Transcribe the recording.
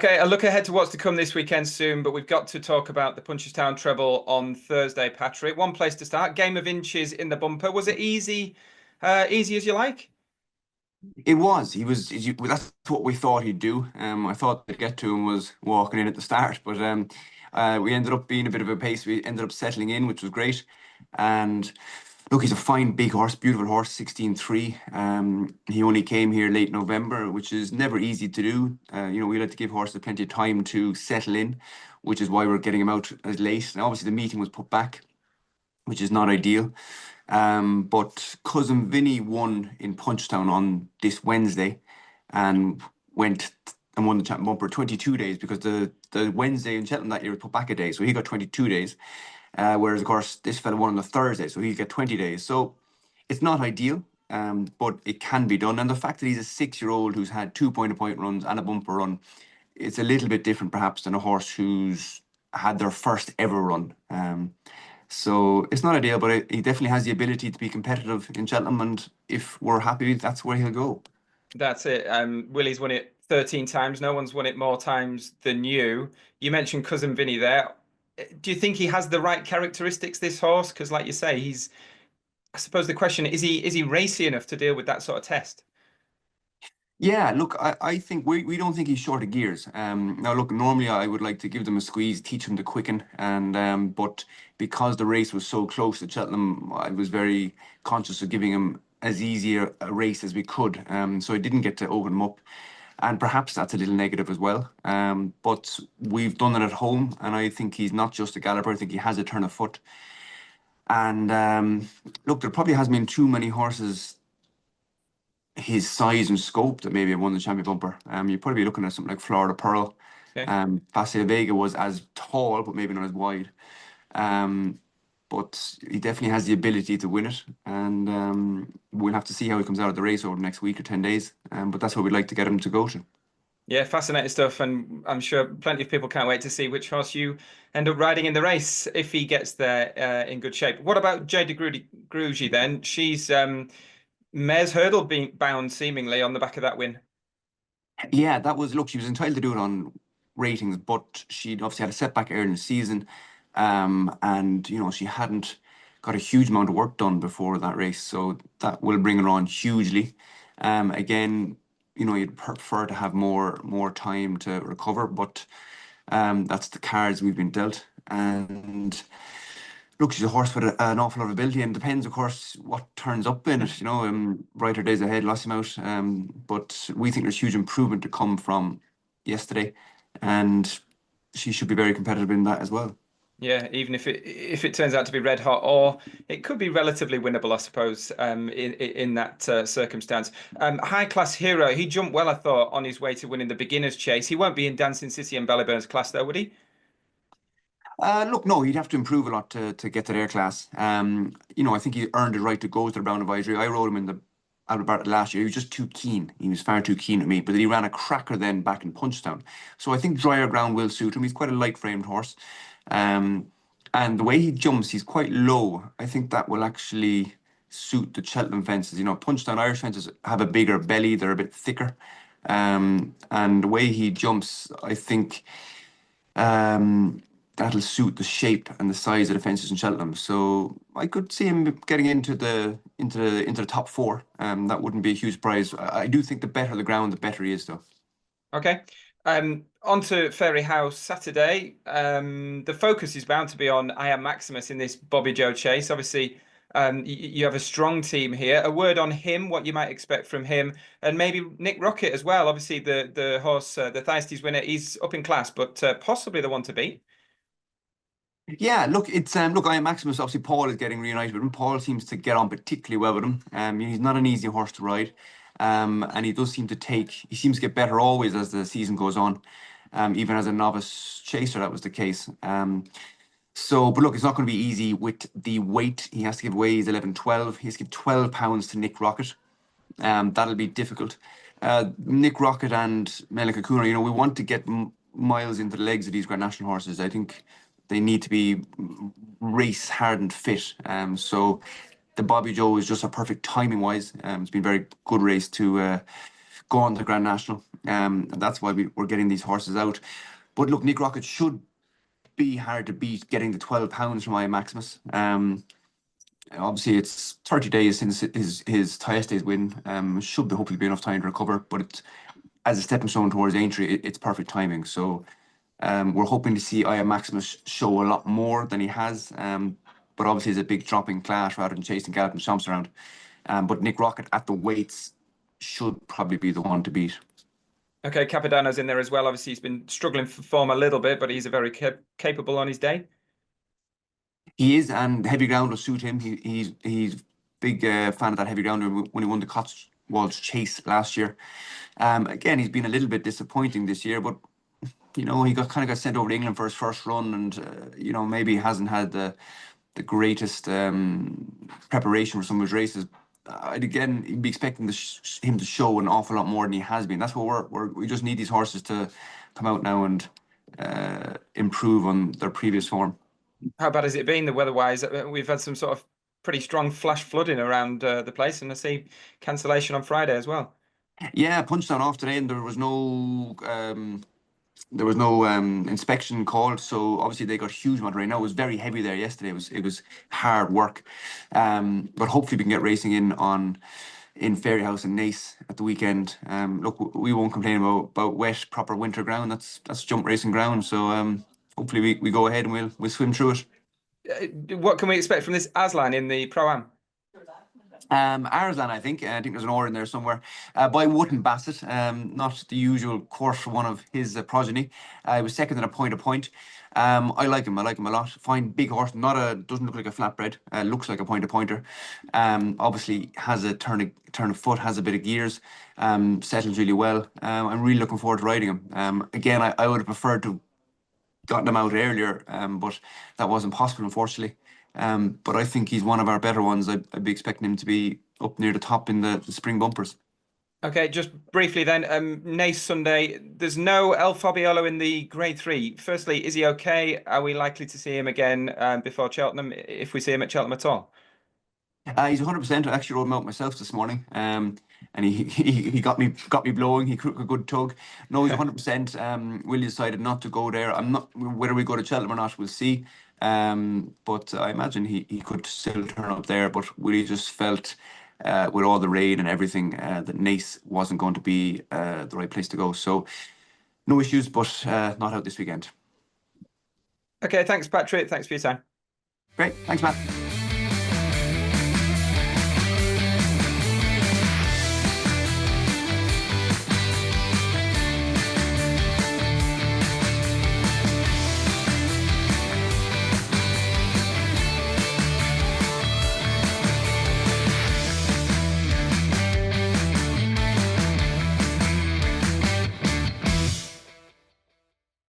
Okay, a look ahead to what's to come this weekend soon, but we've got to talk about the Punchestown treble on Thursday, Patrick. One place to start. Gameofinches in the bumper. Was it easy, easy as you like? It was. That's what we thought he'd do. I thought to get to him was walking in at the start, but we ended up being a bit of a pace. We ended up settling in, which was great. And look, he's a fine big horse, beautiful horse, 16-3. He only came here late November, which is never easy to do. We like to give horses plenty of time to settle in, which is why we're getting him out as late. And obviously, the meeting was put back, which is not ideal. But cousin Vinny won in Punchestown on this Wednesday and went and won the champion bumper 22 days because the Wednesday in Cheltenham that year was put back a day. So he got 22 days. Whereas, of course, this fella won on the Thursday, so he get 20 days. So it's not ideal, but it can be done. And the fact that he's a 6-year-old who's had 2 point-to-point runs and a bumper run, it's a little bit different perhaps than a horse who's had their first ever run. So it's not ideal, but he definitely has the ability to be competitive in Cheltenham, and if we're happy, that's where he'll go. That's it. Willie's won it 13 times. No one's won it more times than you. You mentioned cousin Vinny there. Do you think he has the right characteristics, this horse? Because, like you say, I suppose the question is he racy enough to deal with that sort of test? Yeah, look, I think we don't think he's short of gears. Now, look, normally I would like to give them a squeeze, teach them to quicken, and but because the race was so close at Cheltenham, I was very conscious of giving him as easy a race as we could. So I didn't get to open him up, and perhaps that's a little negative as well. But we've done it at home, and I think he's not just a galloper. I think he has a turn of foot. And look, there probably hasn't been too many horses his size and scope that maybe have won the champion bumper. You'd probably be looking at something like Florida Pearl. Okay. Paseo Vega was as tall, but maybe not as wide. Um, but he definitely has the ability to win it, and we'll have to see how he comes out of the race over the next week or 10 days. But that's what we'd like to get him to go to. Yeah, fascinating stuff, and I'm sure plenty of people can't wait to see which horse you end up riding in the race if he gets there in good shape. What about Jade de Grugy then? She's Mares Hurdle being bound seemingly on the back of that win. Yeah, that was, look, she was entitled to do it on ratings, but she'd obviously had a setback early in the season. And, she hadn't got a huge amount of work done before that race. So that will bring her on hugely. Again, you'd prefer to have more time to recover, but that's the cards we've been dealt. And look, she's a horse with an awful lot of ability, and depends, of course, what turns up in it. Brighter days ahead, lost him out. But we think there's huge improvement to come from yesterday, and she should be very competitive in that as well. Yeah, even if it turns out to be red hot, or it could be relatively winnable, I suppose, in that circumstance. High class hero, he jumped well, I thought, on his way to winning the beginners chase. He won't be in Dancing City and Ballyburn's class, though, would he? Look, no, he'd have to improve a lot to get to their class. I think he earned the right to go to the Brown Advisory. I rode him in the Albert Bartlett last year. He was just too keen. He was far too keen at me, but then he ran a cracker then back in Punchestown. So I think drier ground will suit him. He's quite a light framed horse. Um, and the way he jumps, he's quite low. I think that will actually suit the Cheltenham fences. Punchestown Irish fences have a bigger belly, they're a bit thicker. And the way he jumps, I think that'll suit the shape and the size of the fences in Cheltenham. So I could see him getting into the top four. That wouldn't be a huge prize. I do think the better the ground, the better he is, though. Okay. On to Fairy House Saturday. The focus is bound to be on I Am Maximus in this Bobby Joe chase. Obviously, you have a strong team here. A word on him, what you might expect from him, and maybe Nick Rocket as well. Obviously, the horse, the Thyestes winner, he's up in class, but possibly the one to beat. Yeah, look, I am Maximus. Obviously, Paul is getting reunited with him. Paul seems to get on particularly well with him. He's not an easy horse to ride. And he seems to get better always as the season goes on. Even as a novice chaser, that was the case. But look, it's not going to be easy with the weight he has to give away. He's 11-12. He has to give £12 to Nick Rocket. That'll be difficult. Nick Rocket and Melika Kuna, we want to get miles into the legs of these Grand National horses. I think they need to be race hard and fit. So the Bobby Joe is just a perfect timing wise. It's been a very good race to go on to Grand National. and that's why we're getting these horses out. But look, Nick Rocket should be hard to beat, getting the £12 from I Maximus. Obviously, it's 30 days since his Thyestes win. Should be hopefully be enough time to recover, but as a stepping stone towards Aintree, it's perfect timing. So we're hoping to see I Maximus show a lot more than he has. But obviously, it's a big drop in class rather than chasing galloping chomps around. But Nick Rocket at the weights should probably be the one to beat. Okay, Capodanno's in there as well. Obviously, he's been struggling for form a little bit, but he's a very capable on his day. He is, and heavy ground will suit him. He's big fan of that heavy ground when he won the Cotswolds Chase last year. Again, he's been a little bit disappointing this year, but he kind of got sent over to England for his first run, and maybe he hasn't had the greatest preparation for some of his races. I'd again be expecting him to show an awful lot more than he has been. That's what we just need these horses to come out now and improve on their previous form. How bad has it been, the weather-wise? We've had some sort of pretty strong flash flooding around the place, and I see cancellation on Friday as well. Yeah, Punchestown off today, and there was no inspection called, so obviously they got huge amount of rain. Now it was very heavy there yesterday. It was hard work, but hopefully we can get racing in Fairyhouse and Naas at the weekend. Look, we won't complain about wet, proper winter ground. That's jump racing ground. So hopefully we go ahead and we'll swim through it. What can we expect from this Aslan in the Pro-Am? Arslan, I think. I think there's an R in there somewhere. By Wootton Bassett, not the usual course for one of his progeny. He was second in a point. I like him. I like him a lot. Fine, big horse. Doesn't look like a flatbred. Looks like a pointer. Obviously has a turn of foot. Has a bit of gears. Settles really well. I'm really looking forward to riding him. Again, I would have preferred to gotten him out earlier, but that wasn't possible, unfortunately. But I think he's one of our better ones. I'd be expecting him to be up near the top in the spring bumpers. Okay, just briefly then, Naas Sunday, there's no El Fabiolo in the Grade 3. Firstly, is he okay? Are we likely to see him again before Cheltenham, if we see him at Cheltenham at all? He's 100%. I actually rode him out myself this morning, and he got me blowing. He took a good tug. No, he's 100%. Willie decided not to go there. I'm not whether we go to Cheltenham or not. We'll see. But I imagine he could still turn up there. But Willie just felt, with all the rain and everything, that Naas wasn't going to be the right place to go. So no issues, but not out this weekend. Okay, thanks, Patrick. Thanks for your time. Great. Thanks, Matt.